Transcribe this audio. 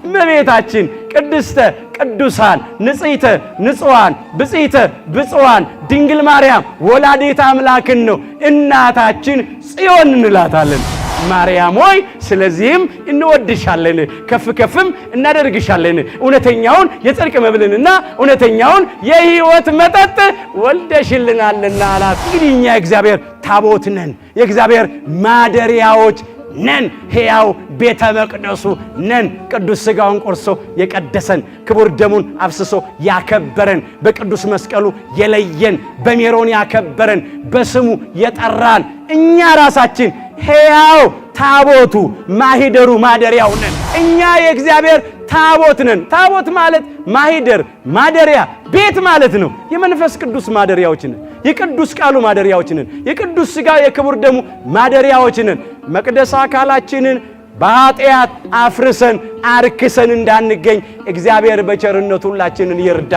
እመቤታችን ቅድስተ ቅዱሳን ንጽሕተ ንጹሐን ብጽሕተ ብፁዓን ድንግል ማርያም ወላዲተ አምላክን ነው እናታችን ጽዮን እንላታለን። ማርያም ሆይ ስለዚህም እንወድሻለን ከፍ ከፍም እናደርግሻለን እውነተኛውን የጽድቅ መብልንና እውነተኛውን የሕይወት መጠጥ ወልደሽልናልና አላት። እንግዲህ እኛ የእግዚአብሔር ታቦት ነን፣ የእግዚአብሔር ማደሪያዎች ነን፣ ሕያው ቤተ መቅደሱ ነን። ቅዱስ ሥጋውን ቆርሶ የቀደሰን ክቡር ደሙን አፍስሶ ያከበረን በቅዱስ መስቀሉ የለየን በሜሮን ያከበረን በስሙ የጠራን እኛ ራሳችን ሕያው ታቦቱ ማሂደሩ ማደሪያው ነን። እኛ የእግዚአብሔር ታቦት ነን። ታቦት ማለት ማሂደር ማደሪያ ቤት ማለት ነው። የመንፈስ ቅዱስ ማደሪያዎች ነን። የቅዱስ ቃሉ ማደሪያዎች ነን። የቅዱስ ሥጋ የክቡር ደሙ ማደሪያዎች ነን። መቅደስ አካላችንን በኃጢአት አፍርሰን አርክሰን እንዳንገኝ እግዚአብሔር በቸርነቱ ሁላችንን ይርዳ።